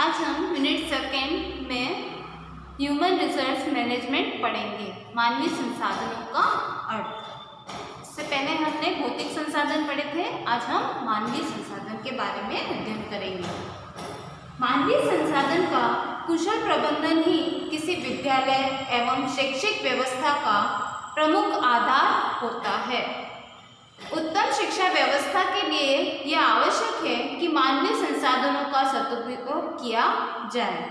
आज हम unit second में ह्यूमन रिसोर्स मैनेजमेंट पढ़ेंगे, मानवीय संसाधनों का अर्थ। इससे पहले हमने भौतिक संसाधन पढ़े थे, आज हम मानवीय संसाधन के बारे में अध्ययन करेंगे। मानवीय संसाधन का कुशल प्रबंधन ही किसी विद्यालय एवं शैक्षिक व्यवस्था का प्रमुख आधार होता है। उत्तम शिक्षा व्यवस्था के लिए यह आवश्यक है कि मानवीय संसाधनों का सदुपयोग किया जाए।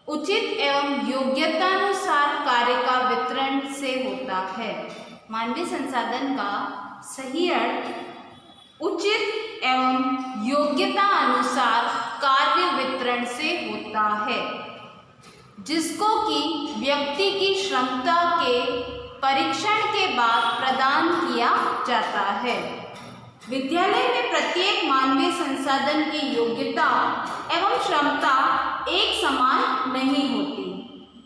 उचित एवं योग्यतानुसार कार्य का वितरण से होता है। मानवीय संसाधन का सही अर्थ उचित एवं योग्यता अनुसार कार्य वितरण से होता है, जिसको कि व्यक्ति की क्षमता के परीक्षण के बाद प्रदान किया जाता है। विद्यालय में प्रत्येक मानवीय संसाधन की योग्यता एवं क्षमता एक समान नहीं होती,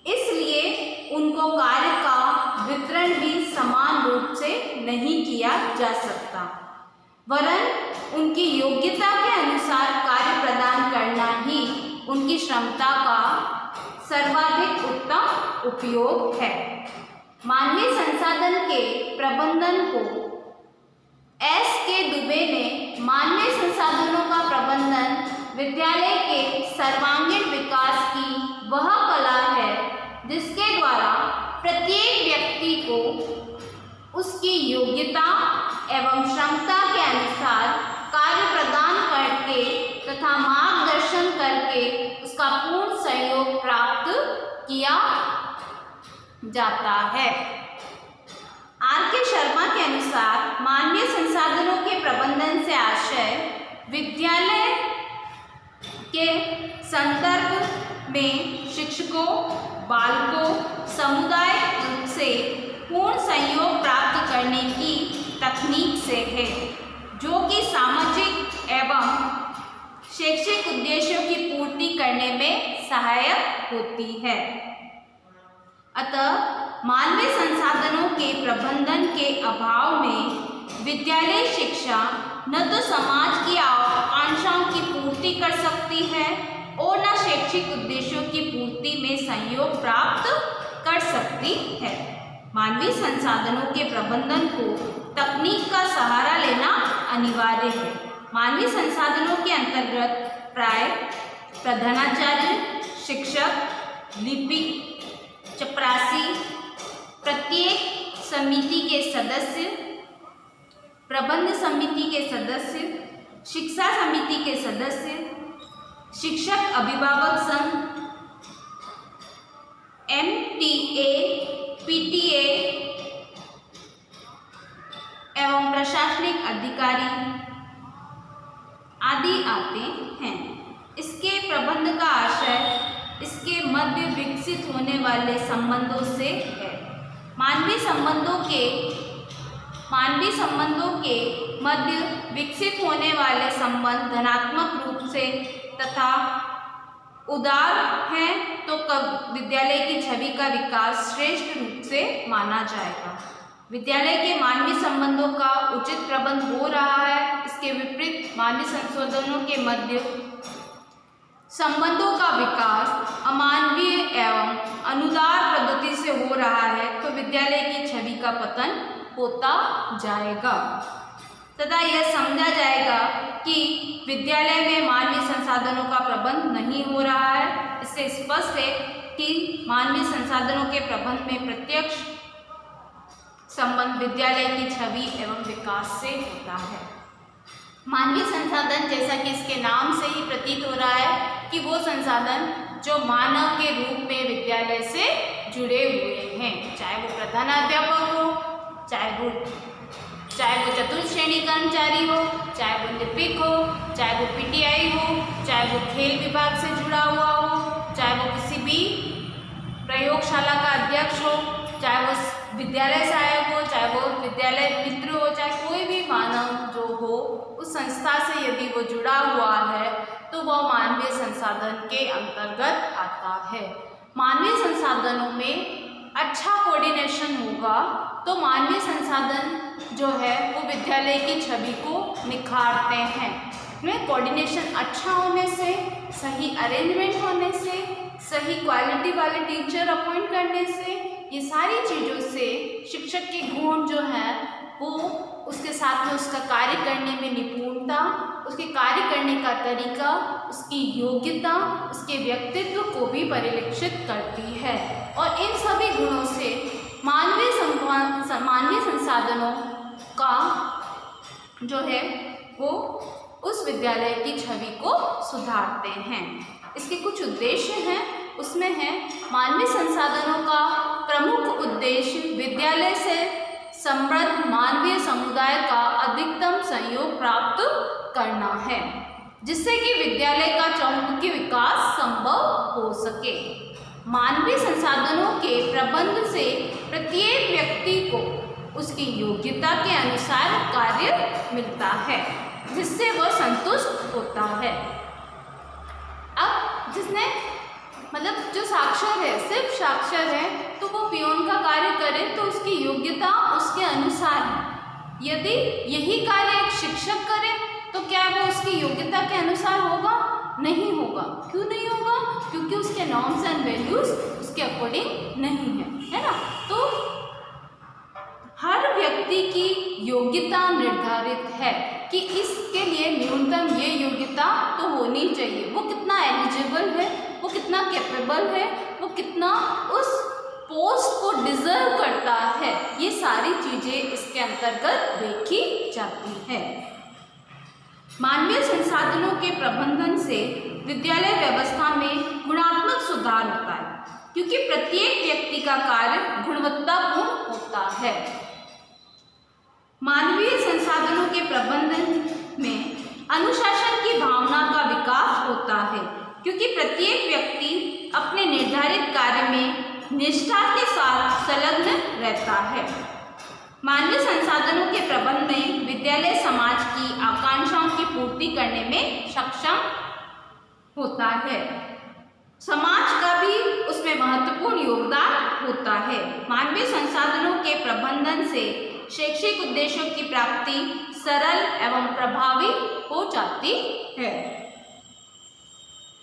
इसलिए उनको कार्य का वितरण भी समान रूप से नहीं किया जा सकता, वरन उनकी योग्यता के अनुसार कार्य प्रदान करना ही उनकी क्षमता का सर्वाधिक उत्तम उपयोग है। मानवीय संसाधन के प्रबंधन को एस.के. दुबे ने मानवीय संसाधनों का प्रबंधन विद्यालय के सर्वांगीण विकास की वह कला है जिसके द्वारा प्रत्येक व्यक्ति को उसकी योग्यता एवं क्षमता के अनुसार कार्य प्रदान करके तथा मार्गदर्शन करके उसका पूर्ण सहयोग प्राप्त किया जाता है। आर.के. शर्मा के अनुसार मानवीय संसाधनों के प्रबंधन से आशय विद्यालय के संदर्भ में शिक्षकों, बालकों, समुदाय से पूर्ण सहयोग प्राप्त करने की तकनीक से है, जो कि सामाजिक एवं शैक्षिक उद्देश्यों की पूर्ति करने में सहायक होती है। अतः मानवीय संसाधनों के प्रबंधन के अभाव में विद्यालय शिक्षा न तो समाज की आकांक्षाओं की पूर्ति कर सकती है और न शैक्षिक उद्देश्यों की पूर्ति में सहयोग प्राप्त कर सकती है। मानवीय संसाधनों के प्रबंधन को तकनीक का सहारा लेना अनिवार्य है। मानवीय संसाधनों के अंतर्गत प्राय प्रधानाचार्य, शिक्षक, लिपिक, चपरासी, प्रत्येक समिति के सदस्य, प्रबंध समिति के सदस्य, शिक्षा समिति के सदस्य, शिक्षक अभिभावक संघ, एमटीए, पीटीए एवं प्रशासनिक अधिकारी आदि आते हैं। इसके प्रबंध का आशय इसके मध्य विकसित होने वाले संबंधों से है। मानवीय संबंधों के मध्य विकसित होने वाले संबंध धनात्मक रूप से तथा उदार हैं तो विद्यालय की छवि का विकास श्रेष्ठ रूप से माना जाएगा। विद्यालय के मानवीय संबंधों का उचित प्रबंध हो रहा है, इसके विपरीत मानवीय संसाधनों के मध्य संबंधों का विकास अमानवीय एवं अनुदार पद्धति से हो रहा है तो विद्यालय की छवि का पतन होता जाएगा तथा यह समझा जाएगा कि विद्यालय में मानवीय संसाधनों का प्रबंध नहीं हो रहा है। इससे स्पष्ट है कि मानवीय संसाधनों के प्रबंध में प्रत्यक्ष संबंध विद्यालय की छवि एवं विकास से होता है। मानवीय संसाधन, जैसा कि इसके नाम से ही प्रतीत हो रहा है कि वो संसाधन जो मानव के रूप में विद्यालय से जुड़े हुए हैं, चाहे वो प्रधानाध्यापक हो, चाहे वो चतुर्थ श्रेणी कर्मचारी हो, चाहे वो लिपिक हो, चाहे वो पीटीआई हो, चाहे वो खेल विभाग से जुड़ा हुआ हो, चाहे वो किसी भी प्रयोगशाला का अध्यक्ष हो, चाहे वो विद्यालय सहायक हो, चाहे वो विद्यालय मित्र हो, चाहे कोई भी मानव जो हो उस संस्था से यदि वो जुड़ा हुआ है तो वह मानवीय संसाधन के अंतर्गत आता है। मानवीय संसाधनों में अच्छा कोऑर्डिनेशन होगा तो मानवीय संसाधन जो है वो विद्यालय की छवि को निखारते हैं। में कोऑर्डिनेशन अच्छा होने से, सही अरेंजमेंट होने से, सही क्वालिटी वाले टीचर अपॉइंट करने से, ये सारी चीज़ों से शिक्षक के गुण जो है वो, उसके साथ में उसका कार्य करने में निपुणता, उसके कार्य करने का तरीका, उसकी योग्यता, उसके व्यक्तित्व को भी परिलक्षित करती है। और इन सभी गुणों से मानवीय संसाधनों का जो है वो उस विद्यालय की छवि को सुधारते हैं। इसके कुछ उद्देश्य हैं, उसमें है मानवीय संसाधनों का प्रमुख उद्देश्य विद्यालय से समृद्ध मानवीय समुदाय का अधिकतम सहयोग प्राप्त करना है, जिससे कि विद्यालय का चहुमुखी विकास संभव हो सके। मानवीय संसाधनों के प्रबंध से प्रत्येक व्यक्ति को उसकी योग्यता के अनुसार कार्य मिलता है, जिससे वह संतुष्ट होता है। अब जिसने मतलब जो साक्षर है, सिर्फ साक्षर है, तो वो पियोन का कार्य करे तो उसकी योग्यता उसके अनुसार है। यदि यही कार्य एक शिक्षक करे तो क्या वो उसकी योग्यता के अनुसार होगा? नहीं होगा। क्यों नहीं होगा? क्योंकि उसके नॉर्म्स एंड वैल्यूज उसके अकॉर्डिंग नहीं है ना। तो हर व्यक्ति की योग्यता निर्धारित है कि इसके लिए न्यूनतम ये योग्यता तो होनी चाहिए। वो कितना एलिजिबल है, वो कितना कैपेबल है, वो कितना उस पोस्ट को डिजर्व करता है, ये सारी चीज़ें इसके अंतर्गत देखी जाती है। मानवीय संसाधनों के प्रबंधन से विद्यालय व्यवस्था में गुणात्मक सुधार होता है, क्योंकि प्रत्येक व्यक्ति का कार्य गुणवत्तापूर्ण होता है। मानवीय संसाधनों के प्रबंधन में अनुशासन की भावना का विकास होता है, क्योंकि प्रत्येक व्यक्ति अपने निर्धारित कार्य में निष्ठा के साथ संलग्न रहता है। मानवीय संसाधनों के प्रबंधन में विद्यालय समाज की आकांक्षाओं की पूर्ति करने में सक्षम होता है। समाज का भी उसमें महत्वपूर्ण योगदान होता है। मानवीय संसाधनों के प्रबंधन से शैक्षिक उद्देश्यों की प्राप्ति सरल एवं प्रभावी हो जाती है।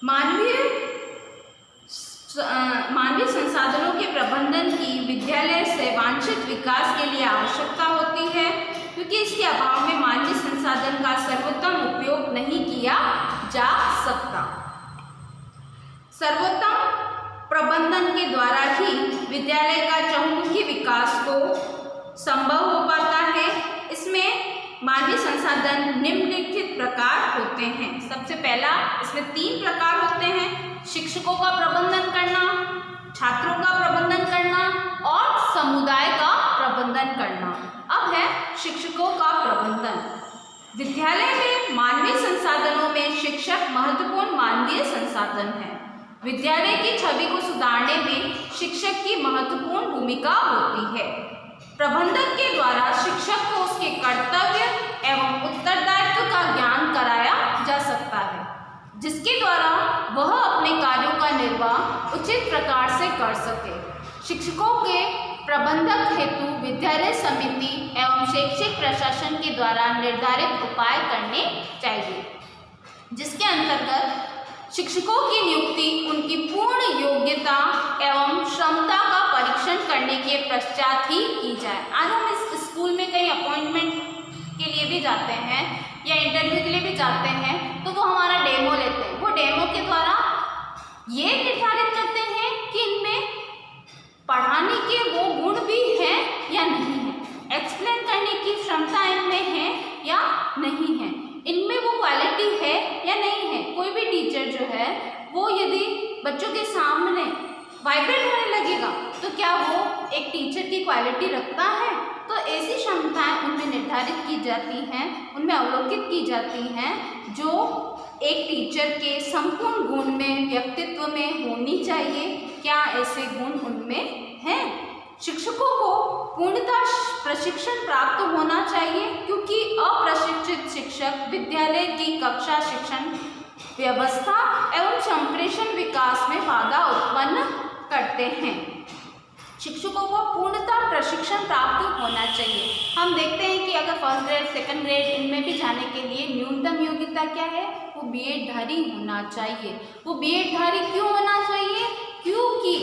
मानवीय संसाधनों के प्रबंधन की विद्यालय से वांछित विकास के लिए आवश्यकता होती है, क्योंकि इसके अभाव में मानवीय संसाधन का सर्वोत्तम उपयोग नहीं किया जा सकता। सर्वोत्तम प्रबंधन के द्वारा ही विद्यालय का चहुमुखी विकास को संभव हो पाता है। इसमें मानवीय संसाधन निम्नलिखित प्रकार होते हैं। सबसे पहला, इसमें 3 प्रकार होते हैं: शिक्षकों का प्रबंधन करना, छात्रों का प्रबंधन करना और समुदाय का प्रबंधन करना। अब है शिक्षकों का प्रबंधन। विद्यालय में मानवीय संसाधनों में शिक्षक महत्वपूर्ण मानवीय संसाधन है। विद्यालय की छवि को सुधारने में शिक्षक की महत्वपूर्ण भूमिका होती है। प्रबंधक के द्वारा शिक्षक को उसके कर्तव्य एवं उत्तरदायित्व का ज्ञान कराया जा सकता है, जिसके द्वारा वह अपने कार्यों का निर्वाह उचित प्रकार से कर सके। शिक्षकों के प्रबंधक हेतु विद्यालय समिति एवं शैक्षिक प्रशासन के द्वारा निर्धारित उपाय करने चाहिए, जिसके अंतर्गत शिक्षकों की नियुक्ति उनकी पूर्ण योग्यता एवं क्षमता का परीक्षण करने के पश्चात ही की जाए। आज हम इस स्कूल में कई अपॉइंटमेंट के लिए भी जाते हैं या इंटरव्यू के लिए भी जाते हैं, तो वो हमारा डेमो लेते हैं। वो डेमो के द्वारा ये निर्धारित करते हैं कि इनमें पढ़ाने के वो गुण भी हैं या नहीं है, एक्सप्लेन करने की क्षमता इनमें है या नहीं है, इनमें वो क्वालिटी है या नहीं है। कोई भी टीचर जो है वो यदि बच्चों के सामने वाइब्रेट होने लगेगा तो क्या वो एक टीचर की क्वालिटी रखता है? तो ऐसी क्षमताएं उनमें निर्धारित की जाती हैं, उनमें अवलोकित की जाती हैं, जो एक टीचर के संपूर्ण गुण में, व्यक्तित्व में होनी चाहिए। क्या ऐसे गुण उनमें हैं? शिक्षकों को पूर्णतः प्रशिक्षण प्राप्त होना चाहिए, क्योंकि अप्रशिक्षित शिक्षक विद्यालय की कक्षा शिक्षण व्यवस्था एवं संप्रेषण विकास में बाधा उत्पन्न करते हैं। शिक्षकों को पूर्णतः प्रशिक्षण प्राप्त होना चाहिए। हम देखते हैं कि अगर फर्स्ट ग्रेड, सेकंड ग्रेड इनमें भी जाने के लिए न्यूनतम योग्यता क्या है, वो बीएड धारी होना चाहिए। वो बीएड धारी क्यों होना चाहिए? क्योंकि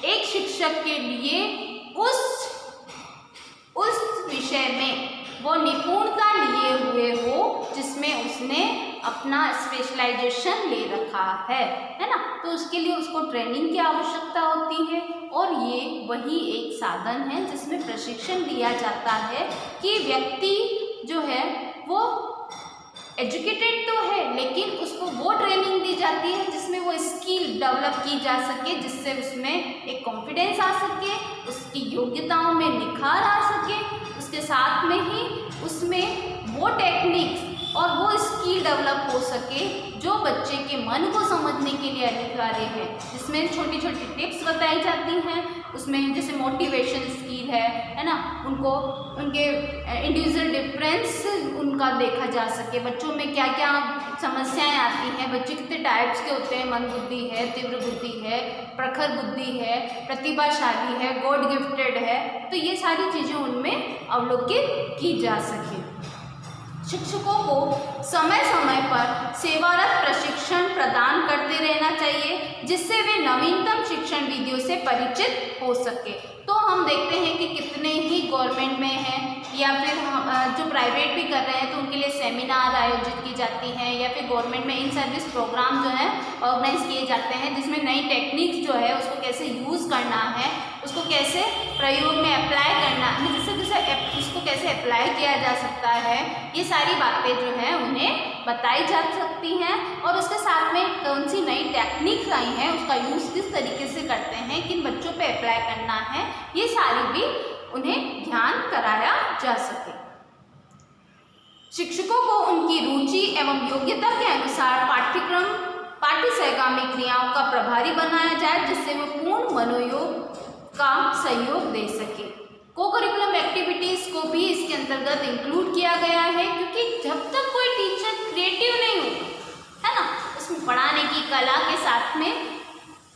एक शिक्षक के लिए उस विषय में वो निपुणता लिए हुए हो जिसमें उसने अपना स्पेशलाइजेशन ले रखा है ना। तो उसके लिए उसको ट्रेनिंग की आवश्यकता होती है और ये वही एक साधन है जिसमें प्रशिक्षण दिया जाता है कि व्यक्ति जो है वो एजुकेटेड तो है लेकिन उसको वो ट्रेनिंग दी जाती है जिसमें वो स्किल डेवलप की जा सके, जिससे उसमें एक कॉन्फिडेंस आ सके, उसकी योग्यताओं में निखार आ सके, उसके साथ में ही उसमें वो टेक्निक्स और वो स्किल डेवलप हो सके जो बच्चे के मन को समझने के लिए अनिवार्य है। जिसमें छोटी छोटी टिप्स बताई जाती हैं, उसमें जैसे मोटिवेशन स्किल है ना, उनको उनके इंडिविजुअल डिफरेंस उनका देखा जा सके, बच्चों में क्या क्या समस्याएं आती हैं, बच्चे कितने टाइप्स के होते हैं, मंद बुद्धि है, तीव्र बुद्धि है, प्रखर बुद्धि है, प्रतिभाशाली है, गॉड गिफ्टेड है, तो ये सारी चीज़ें उनमें अवलोकित की जा सके। शिक्षकों को समय समय पर सेवारत प्रशिक्षण प्रदान करते रहना चाहिए जिससे वे नवीनतम शिक्षण विधियों से परिचित हो सके। तो हम देखते हैं कि कितने ही गवर्नमेंट में हैं या फिर जो प्राइवेट भी कर रहे हैं तो उनके लिए सेमिनार आयोजित की जाती हैं या फिर गवर्नमेंट में इन सर्विस प्रोग्राम जो है ऑर्गेनाइज किए जाते हैं जिसमें नई टेक्निक्स जो है उसको कैसे यूज़ करना है, उसको कैसे प्रयोग में अप्लाई करना है, उसको कैसे अप्लाई किया जा सकता है, ये सारी बातें जो है उन्हें बताई जा सकती हैं। और उसके साथ में कौन सी नई टेक्निक्स आई हैं, उसका यूज़ किस तरीके से करते हैं, किन बच्चों पे अप्लाई करना है, ये सारी भी उन्हें ध्यान कराया जा सके। शिक्षकों को उनकी रुचि एवं योग्यता के अनुसार पाठ्यक्रम पाठ्य सहगामी क्रियाओं का प्रभारी बनाया जाए जिससे वो पूर्ण मनोयोग का सहयोग दे सके। को करिकुलम एक्टिविटीज़ को भी इसके अंतर्गत इंक्लूड किया गया है क्योंकि जब तक कोई टीचर क्रिएटिव नहीं होगा है ना, उसमें पढ़ाने की कला के साथ में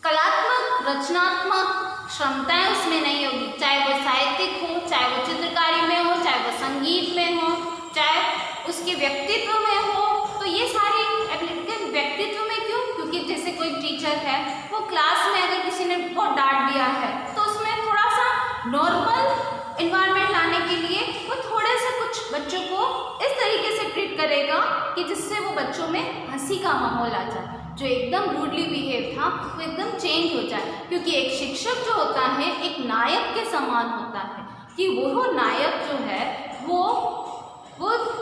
कलात्मक रचनात्मक क्षमताएं उसमें नहीं होगी, चाहे वो साहित्यिक हो, चाहे वो चित्रकारी में हो, चाहे वो संगीत में हो, चाहे उसके व्यक्तित्व में हो। तो ये सारी एप्लीकेशन व्यक्तित्व में क्यों? क्योंकि जैसे कोई टीचर है वो क्लास में अगर किसी ने बहुत डांट दिया है तो उसमें थोड़ा सा नॉर्मल इन्वायरमेंट लाने के लिए वो थोड़े से कुछ बच्चों को इस तरीके से ट्रीट करेगा कि जिससे वो बच्चों में हंसी का माहौल आ जाए, जो एकदम रूडली बिहेव था वो एकदम चेंज हो जाए। क्योंकि एक शिक्षक जो होता है एक नायक के समान होता है कि वो नायक जो है वो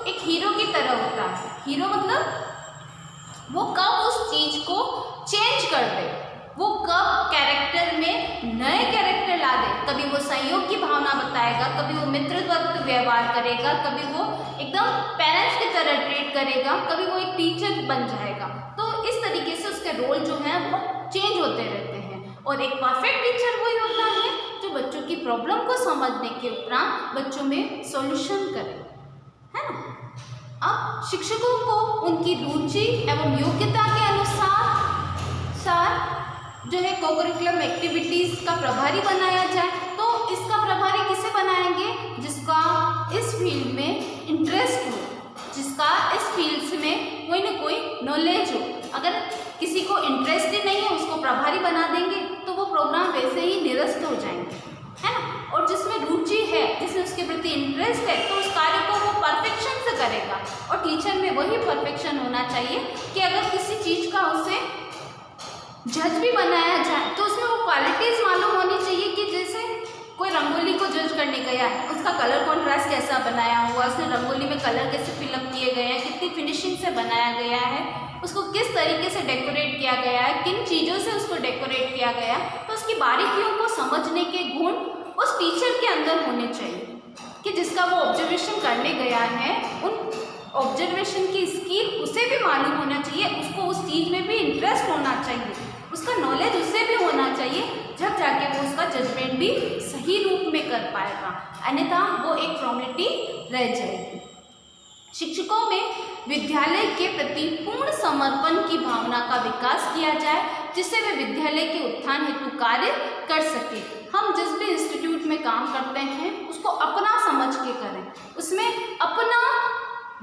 एक हीरो की तरह होता है। हीरो मतलब वो कब उस चीज़ को चेंज कर दे, वो कब कैरेक्टर में नए कैरेक्टर ला दे। कभी वो सहयोग की भावना बताएगा, कभी वो मित्रवत व्यवहार करेगा, कभी वो एकदम पेरेंट्स की तरह ट्रीट करेगा, कभी वो एक टीचर बन जाएगा। तो इस तरीके से उसके रोल जो है वो चेंज होते रहते हैं। और एक परफेक्ट टीचर वही होता है जो बच्चों की प्रॉब्लम को समझने के उपरांत बच्चों में सॉल्यूशन करे, है ना। अब शिक्षकों को उनकी रुचि एवं योग्यता के अनुसार जो है कोकरिकुलम एक्टिविटीज़ का प्रभारी बनाया जाए। तो इसका प्रभारी किसे बनाएंगे? जिसका इस फील्ड में इंटरेस्ट हो, जिसका इस फील्ड में कोई ना कोई नॉलेज हो। अगर किसी को इंटरेस्ट ही नहीं है उसको प्रभारी बना देंगे तो वो प्रोग्राम वैसे ही निरस्त हो जाएंगे, है ना। और जिसमें रुचि है, जिसमें उसके प्रति इंटरेस्ट है, तो उस कार्य को वो परफेक्शन से करेगा। और टीचर में वही परफेक्शन होना चाहिए कि अगर किसी चीज़ का उसे जज भी बनाया जाए तो उसमें वो क्वालिटीज़ मालूम होनी चाहिए कि जैसे कोई रंगोली को जज करने गया है, उसका कलर कॉन्ट्रास्ट कैसा बनाया हुआ, उसने रंगोली में कलर कैसे फिलअप किए गए हैं, कितनी फिनिशिंग से बनाया गया है, उसको किस तरीके से डेकोरेट किया गया है, किन चीज़ों से उसको डेकोरेट किया गया। तो उसकी बारीकियों को समझने के गुण उस टीचर के अंदर होने चाहिए कि जिसका वो ऑब्जर्वेशन करने गया है, उन ऑब्जर्वेशन की स्किल उसे भी मालूम होना चाहिए, उसको उस चीज़ में भी इंटरेस्ट होना चाहिए, उसका नॉलेज उसे भी होना चाहिए, जब जाके वो उसका जजमेंट भी सही रूप में कर पाएगा, अन्यथा वो एक फॉर्मेलिटी रह जाएगी। शिक्षकों में विद्यालय के प्रति पूर्ण समर्पण की भावना का विकास किया जाए, जिससे वे विद्यालय के उत्थान हेतु कार्य कर सके। हम जिस भी इंस्टीट्यूट में काम करते हैं उसको अपना समझ के करें, उसमें अपना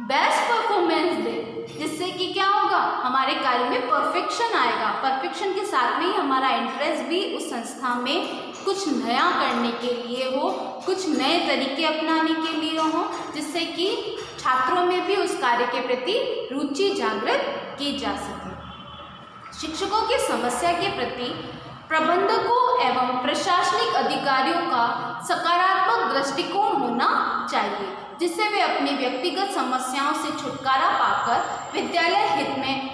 बेस्ट परफॉर्मेंस दें, जिससे कि क्या होगा, हमारे कार्य में परफेक्शन आएगा। परफेक्शन के साथ में ही हमारा इंटरेस्ट भी उस संस्था में कुछ नया करने के लिए हो, कुछ नए तरीके अपनाने के लिए हो, जिससे कि छात्रों में भी उस कार्य के प्रति रुचि जागृत की जा सके। शिक्षकों की समस्या के प्रति प्रबंधकों एवं प्रशासनिक अधिकारियों का सकारात्मक दृष्टिकोण होना चाहिए, जिससे वे अपनी व्यक्तिगत समस्याओं से छुटकारा पाकर विद्यालय हित में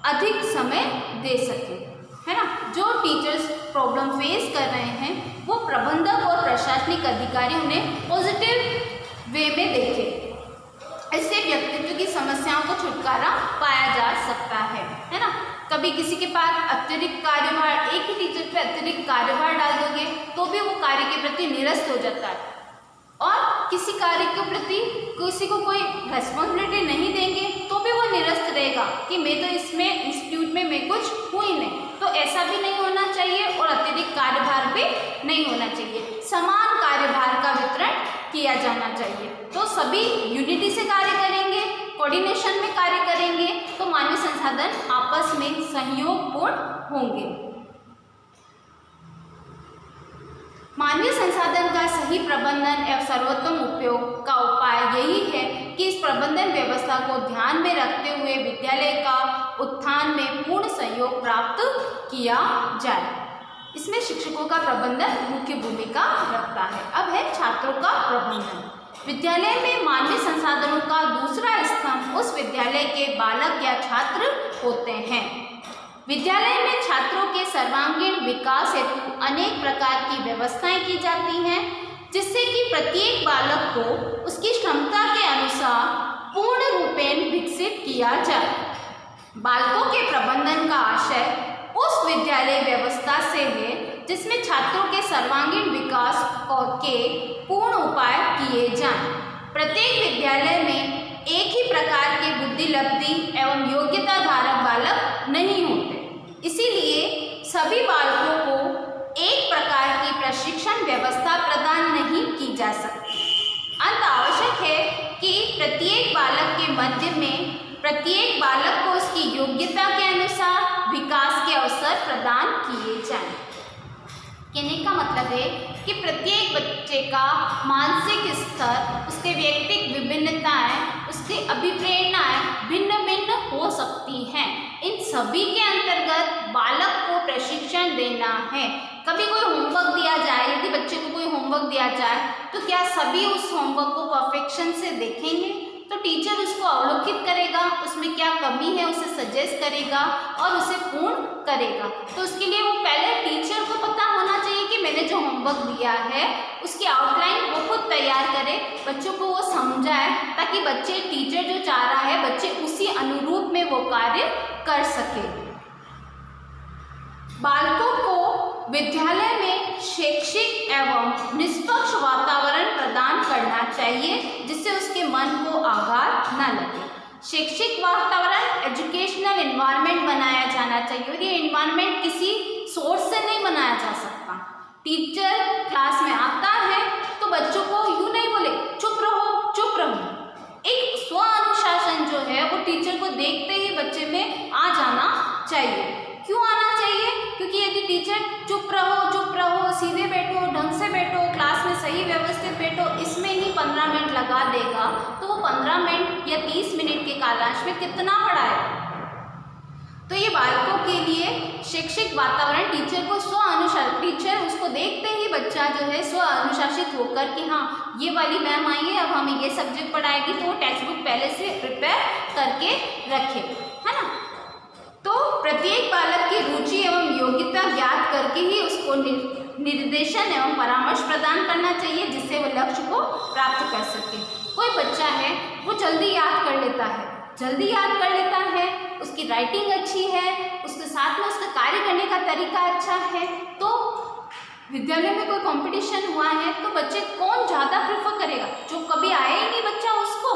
अधिक समय दे सकें, है ना। जो टीचर्स प्रॉब्लम फेस कर रहे हैं वो प्रबंधक और प्रशासनिक अधिकारी उन्हें पॉजिटिव वे में देखें, इससे व्यक्तित्व की समस्याओं को छुटकारा पाया जा सकता है ना। कभी किसी के पास अतिरिक्त कार्यभार, एक ही टीचर पे अतिरिक्त कार्यभार डाल दोगे तो भी वो कार्य के प्रति निरस्त हो जाता है, और किसी कार्य के प्रति किसी को कोई रेस्पॉन्सिबिलिटी नहीं देंगे तो भी वो निरस्त रहेगा कि मैं तो इसमें इंस्टीट्यूट में मैं कुछ हूँ ही नहीं। तो ऐसा भी नहीं होना चाहिए और अतिरिक्त कार्यभार भी नहीं होना चाहिए। समान कार्यभार का वितरण किया जाना चाहिए, तो सभी यूनिटी से कार्य करेंगे, कोऑर्डिनेशन में कार्य करेंगे, तो मानवीय संसाधन आपस में सहयोगपूर्ण होंगे। मानवीय संसाधन का सही प्रबंधन एवं सर्वोत्तम उपयोग का उपाय यही है कि इस प्रबंधन व्यवस्था को ध्यान में रखते हुए विद्यालय का उत्थान में पूर्ण सहयोग प्राप्त किया जाए। इसमें शिक्षकों का प्रबंधन मुख्य भूमिका रखता है। अब है छात्रों का प्रबंधन। विद्यालय में मानवीय संसाधनों का दूसरा स्तंभ उस विद्यालय के बालक या छात्र होते हैं। विद्यालय में छात्रों के सर्वांगीण विकास हेतु अनेक प्रकार की व्यवस्थाएं की जाती हैं, जिससे कि प्रत्येक बालक को उसकी क्षमता के अनुसार पूर्ण रूपेण विकसित किया जाए। बालकों के प्रबंधन का आशय उस विद्यालय व्यवस्था से है जिसमें छात्रों के सर्वांगीण विकास के पूर्ण उपाय किए जाएं। प्रत्येक विद्यालय में एक ही प्रकार के बुद्धिलब्धि एवं योग्यता धारक बालक नहीं होते, इसीलिए सभी बालकों को एक प्रकार की प्रशिक्षण व्यवस्था प्रदान नहीं की जा सकती। अंत आवश्यक है कि प्रत्येक बालक के मध्य में प्रत्येक बालक को उसकी योग्यता के अनुसार विकास के अवसर प्रदान किए जाएं। कहने का मतलब है कि प्रत्येक बच्चे का मानसिक स्तर, उसके व्यक्तिगत विभिन्नताएं, उसकी अभिप्रेरणाएं भिन्न भिन्न हो सकती हैं। इन सभी के अंतर्गत बालक को प्रशिक्षण देना है। कभी कोई होमवर्क दिया जाए, यदि बच्चे को कोई होमवर्क दिया जाए तो क्या सभी उस होमवर्क को परफेक्शन से देखेंगे? तो टीचर उसको अवलोकित करेगा, उसमें क्या कमी है उसे सजेस्ट करेगा और उसे पूर्ण करेगा। तो उसके लिए वो पहले टीचर को पता होना चाहिए कि मैंने जो होमवर्क दिया है उसकी आउटलाइन वो खुद तैयार करे, बच्चों को वो समझाए, ताकि बच्चे टीचर जो चाह रहा है बच्चे उसी अनुरूप में वो कार्य कर सके। बालकों को विद्यालय में शैक्षिक एवं निष्पक्ष वातावरण प्रदान करना चाहिए, जिससे उसके मन को आघात न लगे। शैक्षिक वातावरण, एजुकेशनल एनवायरनमेंट बनाया जाना चाहिए, और ये एनवायरनमेंट किसी सोर्स से नहीं बनाया जा सकता। टीचर क्लास में आता है तो बच्चों को यूँ नहीं बोले चुप रहो चुप रहो। एक स्व अनुशासन जो है वो टीचर को देखते ही बच्चे में आ जाना चाहिए। क्यों आना चाहिए? क्योंकि यदि टीचर चुप रहो, सीधे बैठो, ढंग से बैठो, क्लास में सही व्यवस्थित बैठो, इसमें ही 15 मिनट लगा देगा, तो वो 15 मिनट या 30 मिनट के कालांश में कितना पढ़ाएगा? तो ये बालकों के लिए शैक्षिक वातावरण टीचर को टीचर उसको देखते ही बच्चा जो है स्व अनुशासित होकर कि हाँ ये वाली मैम आई है, अब हमें ये सब्जेक्ट पढ़ाएगी, तो वो टेक्स्ट बुक पहले से प्रिपेयर करके रखे, है ना। तो प्रत्येक बालक की रुचि एवं योग्यता ज्ञात करके ही उसको निर्देशन एवं परामर्श प्रदान करना चाहिए, जिससे वो लक्ष्य को प्राप्त कर सके। कोई बच्चा है वो जल्दी याद कर लेता है, उसकी राइटिंग अच्छी है, उसके साथ में उसका कार्य करने का तरीका अच्छा है, तो विद्यालय में कोई कंपटीशन हुआ है तो बच्चे कौन ज़्यादा प्रेफर करेगा? जो कभी आया ही नहीं बच्चा उसको,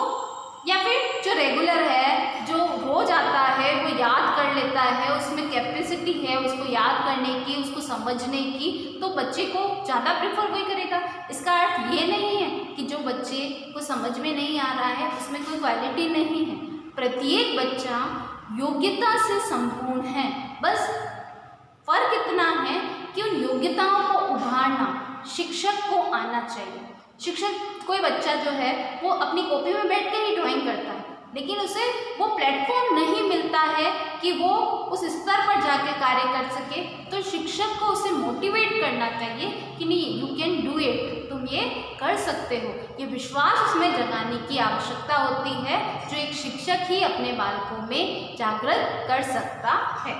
या फिर जो रेगुलर है, जो रोज आता है, वो याद कर लेता है, उसमें कैपेसिटी है उसको याद करने की, उसको समझने की, तो बच्चे को ज़्यादा प्रेफर वही करेगा। इसका अर्थ ये नहीं है कि जो बच्चे को समझ में नहीं आ रहा है उसमें कोई क्वालिटी नहीं है। प्रत्येक बच्चा योग्यता से संपूर्ण है, बस फर्क इतना है कि उन योग्यताओं को उभारना शिक्षक को आना चाहिए। शिक्षक, कोई बच्चा जो है वो अपनी कॉपी में बैठ के ही ड्राइंग करता है, लेकिन उसे वो प्लेटफॉर्म नहीं मिलता है कि वो उस स्तर पर जाके कार्य कर सके, तो शिक्षक को उसे मोटिवेट करना चाहिए कि नहीं, यू कैन डू इट, तुम ये कर सकते हो। ये विश्वास उसमें जगाने की आवश्यकता होती है, जो एक शिक्षक ही अपने बालकों में जागृत कर सकता है।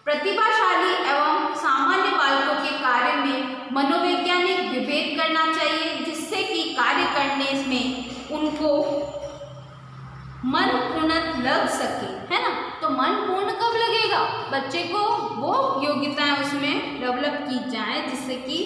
प्रतिभाशाली एवं सामान्य बालकों के कार्य में मनोवैज्ञानिक विभेद करना चाहिए, जिससे कि कार्य करने में उनको मन पूर्ण लग सके, है ना। तो मन पूर्ण कब लगेगा? बच्चे को वो योग्यताएं उसमें डेवलप की जाए, जिससे कि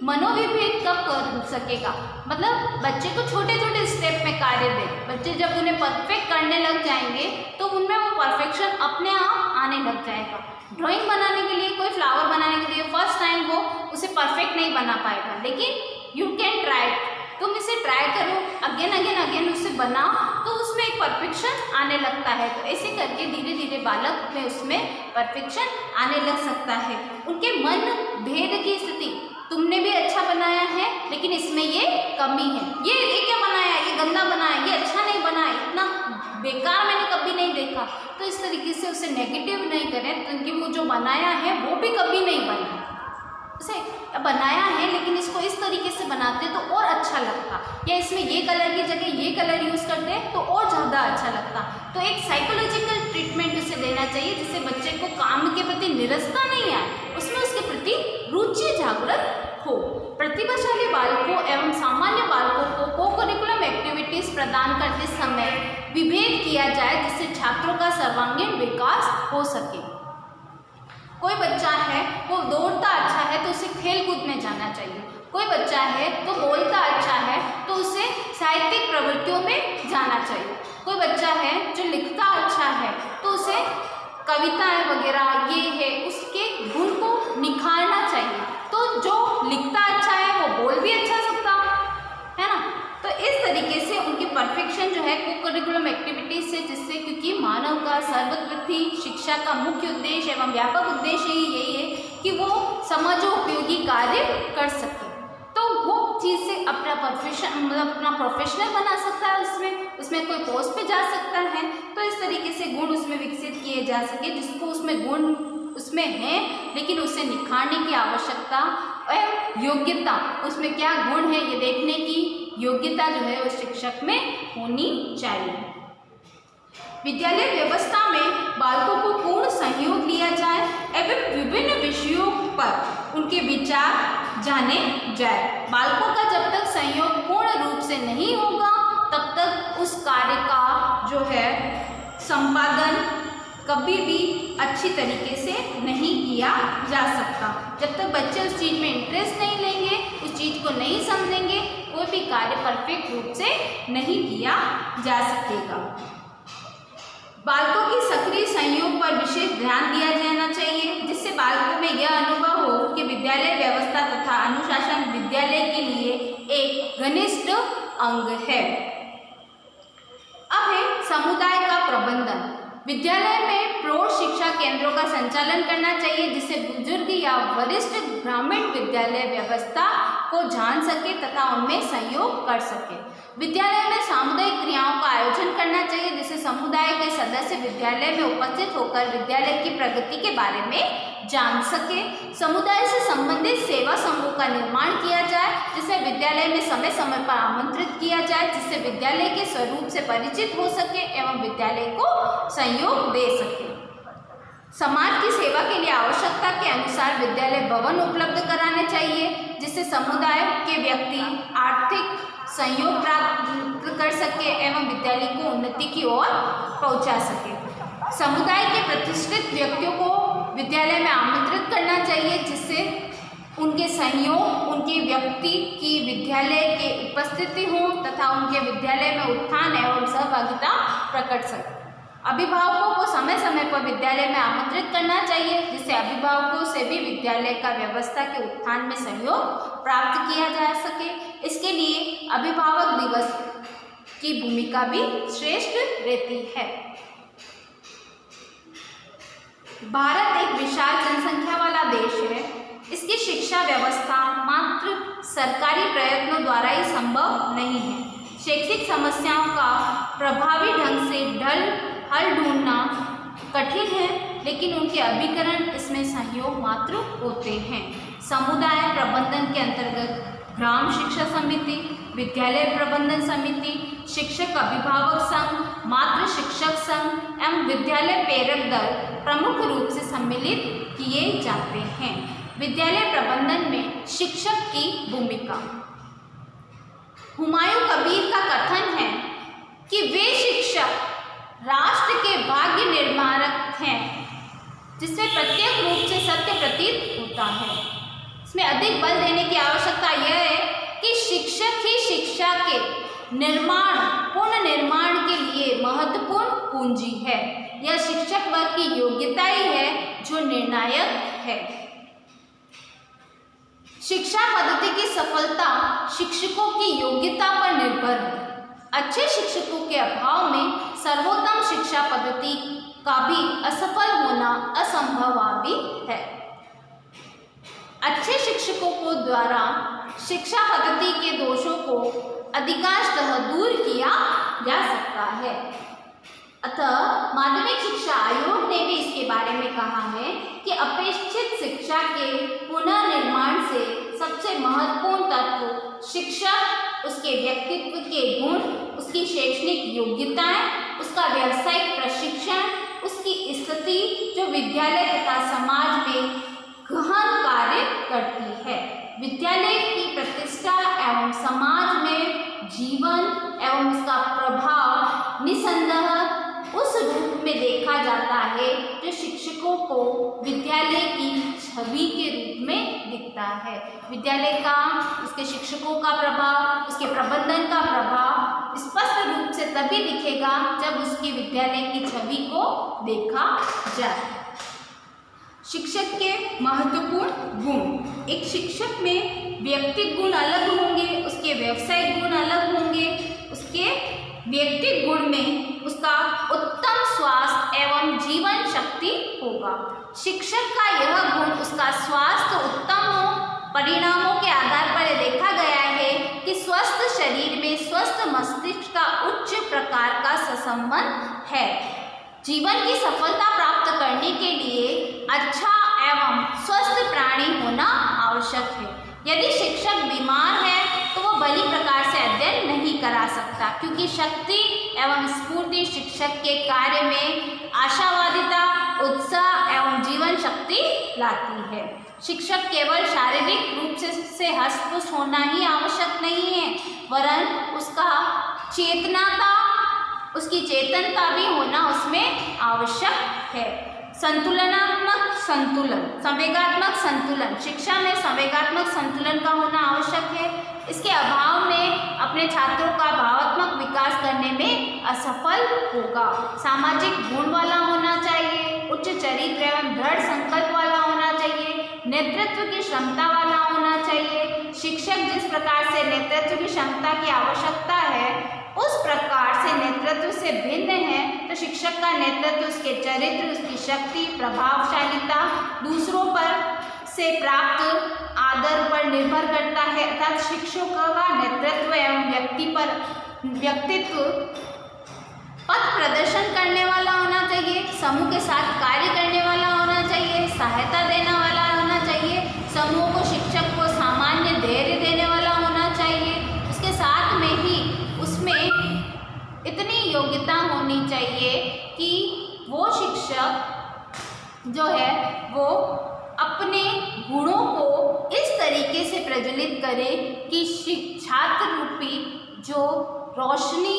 मनोविभेद कब कर सकेगा, मतलब बच्चे को छोटे छोटे स्टेप में कार्य दे। बच्चे जब उन्हें परफेक्ट करने लग जाएंगे तो उनमें वो परफेक्शन अपने आप आने लग जाएगा। ड्राइंग बनाने के लिए, कोई फ्लावर बनाने के लिए फर्स्ट टाइम वो उसे परफेक्ट नहीं बना पाएगा, लेकिन यू कैन ट्राई, तुम इसे ट्राई करो, अगेन अगेन अगेन उसे बनाओ, तो उसमें एक परफेक्शन आने लगता है। तो ऐसे करके धीरे धीरे बालक में उसमें परफेक्शन आने लग सकता है। उनके मन भेद की स्थिति, तुमने भी अच्छा बनाया है लेकिन इसमें ये कमी है, ये क्या बनाया, ये गंदा बनाया, ये अच्छा नहीं बनाया, इतना बेकार मैंने कभी नहीं देखा। तो इस तरीके से उसे नेगेटिव नहीं करें, क्योंकि वो जो बनाया है वो भी कभी नहीं बना, उसे बनाया है लेकिन इसको इस तरीके से बनाते तो और अच्छा लगता, या इसमें ये कलर की जगह ये कलर यूज़ करते तो और ज़्यादा अच्छा लगता। तो एक साइकोलॉजिकल ट्रीटमेंट उसे देना चाहिए, जिससे बच्चे को काम के प्रति निरस्ता नहीं आए, उसमें उसके प्रति रुचि जागृत हो। प्रतिभाशाली बालकों एवं सामान्य बालकों को को-करिकुलम एक्टिविटीज़ प्रदान करते समय विभेद किया जाए, जिससे छात्रों का सर्वांगीण विकास हो सके। कोई बच्चा है वो दौड़ता अच्छा है तो उसे खेलकूद में जाना चाहिए, कोई बच्चा है तो बोलता अच्छा है तो उसे साहित्यिक प्रवृत्तियों में जाना चाहिए, कोई बच्चा है जो लिखता अच्छा है तो उसे कविताएं वगैरह ये है उसके गुण को निखारना चाहिए। तो जो लिखता अच्छा है वो बोल भी अच्छा सकता है ना। तो इस तरीके से उनकी परफेक्शन जो है को-करिकुलम एक्टिविटीज से, जिससे क्योंकि मानव का सर्वग्रथी शिक्षा का मुख्य उद्देश्य एवं व्यापक उद्देश्य ही यही है कि वो समाजोपयोगी कार्य कर सके, तो वो चीज़ से अपना प्रोफेशन मतलब अपना प्रोफेशनल बना सकता है, उसमें कोई पोस्ट पे जा सकता है। तो इस तरीके से गुण उसमें विकसित किए जा सके, जिसको उसमें गुण उसमें है लेकिन उसे निखारने की आवश्यकता और योग्यता, उसमें क्या गुण है ये देखने की योग्यता जो है उस शिक्षक में होनी चाहिए। विद्यालय व्यवस्था में बालकों को पूर्ण सहयोग लिया जाए एवं विभिन्न विषयों पर उनके विचार जाने जाए। बालकों का जब तक सहयोग पूर्ण रूप से नहीं होगा तब तक उस कार्य का जो है संपादन कभी भी अच्छी तरीके से नहीं किया जा सकता। जब तक बच्चे उस चीज़ में इंटरेस्ट नहीं लेंगे, उस चीज़ को नहीं समझेंगे, कोई भी कार्य परफेक्ट रूप से नहीं किया जा सकेगा। बालकों की सक्रिय सहयोग पर विशेष ध्यान दिया जाना चाहिए, जिससे बालकों में यह अनुभव हो कि विद्यालय व्यवस्था तथा अनुशासन विद्यालय के लिए एक घनिष्ठ अंग है। अब है समुदाय का प्रबंधन। विद्यालय में प्रौढ़ शिक्षा केंद्रों का संचालन करना चाहिए, जिससे बुजुर्ग या वरिष्ठ ग्रामीण विद्यालय व्यवस्था को जान सके तथा उनमें सहयोग कर सके। विद्यालय में सामुदायिक क्रियाओं का आयोजन करना चाहिए, जिससे समुदाय के सदस्य विद्यालय में उपस्थित होकर विद्यालय की प्रगति के बारे में जान सके। समुदाय से संबंधित सेवा समूह का निर्माण किया जाए, जिसे विद्यालय में समय समय पर आमंत्रित किया जाए, जिससे विद्यालय के स्वरूप से परिचित हो सके एवं विद्यालय को सहयोग दे सके। समाज की सेवा के लिए आवश्यकता के अनुसार विद्यालय भवन उपलब्ध कराने चाहिए, जिससे समुदाय के व्यक्ति आर्थिक सहयोग प्राप्त कर सके एवं विद्यालय को उन्नति की ओर पहुंचा सके। समुदाय के प्रतिष्ठित व्यक्तियों को विद्यालय में आमंत्रित करना चाहिए, जिससे उनके सहयोग, उनके व्यक्ति की विद्यालय के उपस्थिति हो तथा उनके विद्यालय में उत्थान एवं सहभागिता प्रकट सके। अभिभावकों को समय समय पर विद्यालय में आमंत्रित करना चाहिए, जिससे अभिभावकों से भी विद्यालय का व्यवस्था के उत्थान में सहयोग प्राप्त किया जा सके। इसके लिए अभिभावक दिवस की भूमिका भी श्रेष्ठ रहती है। भारत एक विशाल जनसंख्या वाला देश है। इसकी शिक्षा व्यवस्था मात्र सरकारी प्रयत्नों द्वारा ही संभव नहीं है। शैक्षिक समस्याओं का प्रभावी ढंग से हल ढूंढना कठिन है, लेकिन उनके अभिकरण इसमें सहयोग मात्र होते हैं। समुदाय प्रबंधन के अंतर्गत ग्राम शिक्षा समिति, विद्यालय प्रबंधन समिति, शिक्षक अभिभावक संघ, मातृ शिक्षक संघ एवं विद्यालय प्रेरक दल प्रमुख रूप से सम्मिलित किए जाते हैं। विद्यालय प्रबंधन में शिक्षक की भूमिका। हुमायूं कबीर का कथन है कि वे शिक्षक राष्ट्र के भाग्य निर्माणक हैं, जिसमें प्रत्येक रूप से सत्य प्रतीत होता है। इसमें अधिक बल देने की आवश्यकता यह है कि शिक्षक ही शिक्षा के निर्माण, पूर्ण निर्माण के लिए महत्वपूर्ण पूंजी है। यह शिक्षक वर्ग की योग्यता ही है जो निर्णायक है। शिक्षा पद्धति की सफलता शिक्षकों की योग्यता पर निर्भर है। अच्छे शिक्षकों के अभाव में सर्वोत्तम शिक्षा पद्धति का भी असफल होना असंभव भी है। अच्छे शिक्षकों को द्वारा शिक्षा पद्धति के दोषों को अधिकांशतः दूर किया जा सकता है। अतः माध्यमिक शिक्षा आयोग ने भी इसके बारे में कहा है कि अपेक्षित शिक्षा के पुनर्निर्माण से सबसे महत्वपूर्ण तत्व शिक्षक, उसके व्यक्तित्व के गुण, उसकी शैक्षणिक योग्यताएं, उसका व्यावसायिक प्रशिक्षण, उसकी स्थिति जो विद्यालय तथा समाज में गहन कार्य करती है। विद्यालय की प्रतिष्ठा एवं समाज में जीवन एवं उसका प्रभाव निसंदेह उस रूप में देखा जाता है जो शिक्षकों को विद्यालय की छवि के रूप में दिखता है। विद्यालय का, उसके शिक्षकों का प्रभाव, उसके प्रबंधन का प्रभाव स्पष्ट रूप से तभी दिखेगा जब उसकी विद्यालय की छवि को देखा जाए। शिक्षक के महत्वपूर्ण गुण। एक शिक्षक में व्यक्तिगत गुण अलग होंगे, उसके व्यवसायिक गुण अलग होंगे। उसके व्यक्तिगत गुण में उसका उत्तम स्वास्थ्य एवं जीवन शक्ति होगा। शिक्षक का यह गुण, उसका स्वास्थ्य उत्तम हो। परिणामों के आधार पर देखा गया है कि स्वस्थ शरीर में स्वस्थ मस्तिष्क का उच्च प्रकार का संबंध है। जीवन की सफलता प्राप्त करने के लिए अच्छा एवं स्वस्थ प्राणी होना आवश्यक है। यदि शिक्षक बीमार है तो वह भली प्रकार से अध्ययन नहीं करा सकता, क्योंकि शक्ति एवं स्फूर्ति शिक्षक के कार्य में आशावादिता, उत्साह एवं जीवन शक्ति लाती है। शिक्षक केवल शारीरिक रूप से हस्तपुष्ट होना ही आवश्यक नहीं है, वरन उसकी चेतनता भी होना उसमें आवश्यक है। संतुलनात्मक संतुलन, संवेगात्मक संतुलन। शिक्षा में संवेगात्मक संतुलन का होना आवश्यक है। इसके अभाव में अपने छात्रों का भावात्मक विकास करने में असफल होगा। सामाजिक गुण वाला होना चाहिए, उच्च चरित्र एवं दृढ़ संकल्प वाला होना चाहिए, नेतृत्व की क्षमता वाला होना चाहिए। शिक्षक जिस प्रकार से नेतृत्व की क्षमता की आवश्यकता है उस प्रकार से नेतृत्व से भिन्न है, तो शिक्षक का नेतृत्व उसके चरित्र, उसकी शक्ति, प्रभावशालीता, दूसरों पर से प्राप्त आदर पर निर्भर करता है। अर्थात शिक्षकों का नेतृत्व एवं व्यक्तित्व पथ प्रदर्शन करने वाला होना चाहिए, समूह के साथ कार्य करने वाला होना चाहिए, सहायता देने वाला होना चाहिए, समूह को, शिक्षक को सामान्य धैर्य देने वाला होना चाहिए। उसके साथ में ही उसमें इतनी योग्यता होनी चाहिए कि वो शिक्षक जो है वो अपने गुणों को इस तरीके से प्रज्वलित करे कि छात्र रूपी जो रोशनी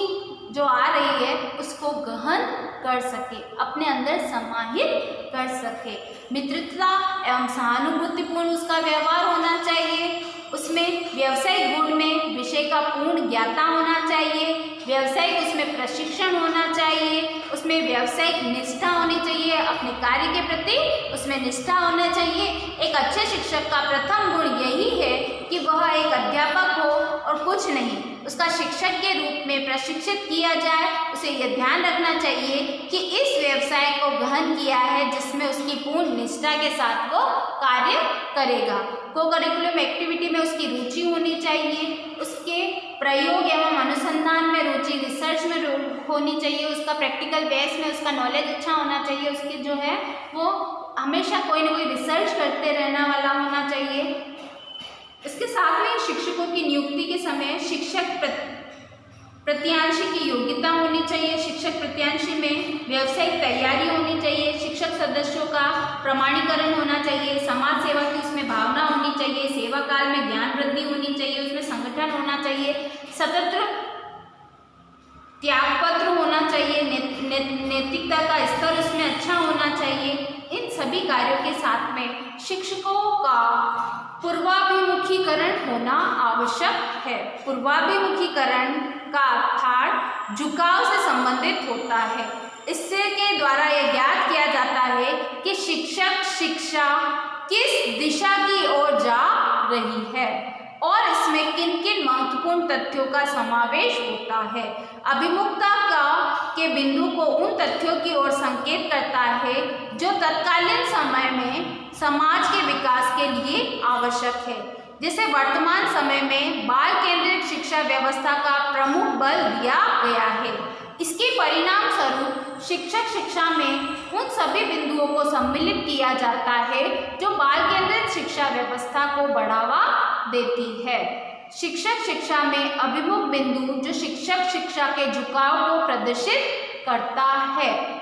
जो आ रही है उसको गहन कर सके, अपने अंदर समाहित कर सके। मित्रता एवं सहानुभूतिपूर्ण उसका व्यवहार होना चाहिए। उसमें व्यावसायिक गुण में विषय का पूर्ण ज्ञाता होना चाहिए, व्यावसायिक उसमें प्रशिक्षण होना चाहिए, उसमें व्यावसायिक निष्ठा होनी चाहिए, अपने कार्य के प्रति उसमें निष्ठा होना चाहिए। एक अच्छे शिक्षक का प्रथम गुण यही है कि वह एक अध्यापक हो और कुछ नहीं, उसका शिक्षक के रूप में प्रशिक्षित किया जाए। उसे यह ध्यान रखना चाहिए कि इस व्यवसाय को ग्रहण किया है जिसमें उसकी पूर्ण निष्ठा के साथ वो कार्य करेगा। को-करिकुलम एक्टिविटी में उसकी रुचि होनी चाहिए, उसके प्रयोग एवं अनुसंधान में रुचि, रिसर्च में होनी चाहिए, उसका प्रैक्टिकल बेस में उसका नॉलेज अच्छा होना चाहिए, उसके जो है वो हमेशा कोई ना कोई रिसर्च करते रहना वाला होना चाहिए। इसके साथ में शिक्षकों की नियुक्ति के समय शिक्षक प्रत्यांशी की योग्यता होनी चाहिए, शिक्षक प्रत्यांशी में व्यावसायिक तैयारी होनी चाहिए, शिक्षक सदस्यों का प्रमाणीकरण होना चाहिए, समाज सेवा की उसमें भावना होनी चाहिए, सेवा काल में ज्ञान वृद्धि होनी चाहिए, उसमें संगठन होना चाहिए, स्वतंत्र त्यागपत्र होना चाहिए, नैतिकता का स्तर उसमें अच्छा होना चाहिए। इन सभी कार्यों के साथ में शिक्षकों का पूर्वाभिमुखीकरण होना आवश्यक है। पूर्वाभिमुखीकरण का अर्थात झुकाव से संबंधित होता है। इससे के द्वारा यह ज्ञात किया जाता है कि शिक्षक शिक्षा किस दिशा की ओर जा रही है और इसमें किन किन महत्वपूर्ण तथ्यों का समावेश होता है। अभिमुखता के बिंदु को उन तथ्यों की ओर संकेत करता है जो तत्कालीन समय में समाज के विकास के लिए आवश्यक है। जैसे वर्तमान समय में बाल केंद्रित शिक्षा व्यवस्था का प्रमुख बल दिया गया है। इसके परिणाम स्वरूप शिक्षक शिक्षा में उन सभी बिंदुओं को सम्मिलित किया जाता है जो बाल केंद्रित शिक्षा व्यवस्था को बढ़ावा देती है। शिक्षक शिक्षा में अभिमुख बिंदु जो शिक्षक शिक्षा के झुकाव को प्रदर्शित करता है।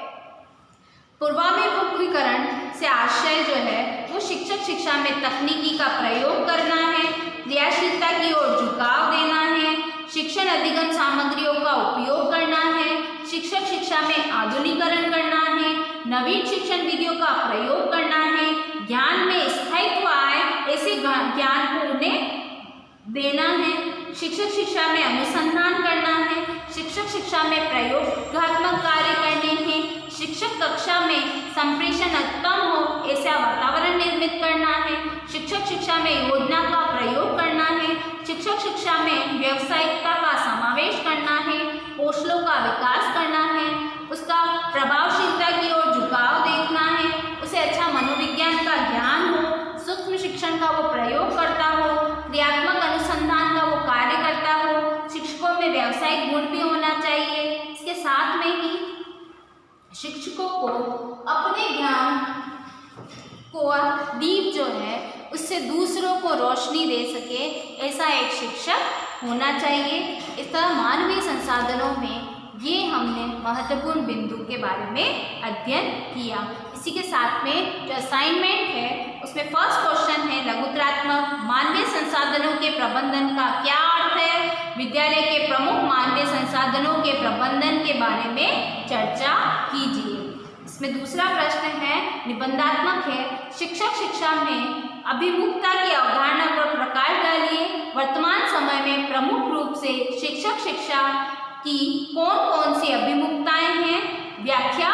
पूर्वाभिमुखीकरण से आशय जो है वो शिक्षक शिक्षा में तकनीकी का प्रयोग करना है, क्रियाशीलता की ओर झुकाव देना है, शिक्षण अधिगम सामग्रियों का उपयोग करना है, शिक्षक शिक्षा में आधुनिकीकरण करना है, नवीन शिक्षण विधियों का प्रयोग करना है, ज्ञान में स्थायित्व आए ऐसे ज्ञान को उन्हें देना है, शिक्षक शिक्षा में अनुसंधान करना है, शिक्षक शिक्षा में प्रयोगात्मक कार्य करने हैं, शिक्षक कक्षा में संप्रेषण उत्तम हो ऐसा वातावरण निर्मित करना है, शिक्षक शिक्षा में योजना का प्रयोग करना है, शिक्षक शिक्षा में व्यावसायिकता का समावेश करना है, कौशलों का विकास करना है, उसका प्रभावशीलता की ओर झुकाव देखना है, उसे अच्छा मनोविज्ञान का ज्ञान हो, सूक्ष्म शिक्षण का वो प्रयोग करता हो, क्रियात्मक अनुसंधान का वो कार्य करता हो, शिक्षकों में व्यावसायिक गुण भी होना चाहिए। इसके साथ में ही शिक्षकों को अपने ज्ञान को दीप जो है उससे दूसरों को रोशनी दे सके ऐसा एक शिक्षक होना चाहिए। इस तरह मानवीय संसाधनों में ये हमने महत्वपूर्ण बिंदु के बारे में अध्ययन किया। इसी के साथ में जो असाइनमेंट है उसमें फर्स्ट क्वेश्चन है लघुत्रात्मक मानवीय संसाधनों के प्रबंधन का क्या अर्थ है। विद्यालय के प्रमुख मानवीय संसाधनों के प्रबंधन के बारे में चर्चा कीजिए। इसमें दूसरा प्रश्न है निबंधात्मक है शिक्षक शिक्षा में अभिमुखता की अवधारणा पर प्रकाश डालिए। वर्तमान समय में प्रमुख रूप से शिक्षक शिक्षा की कौन कौन सी अभिमुखताएं हैं, व्याख्या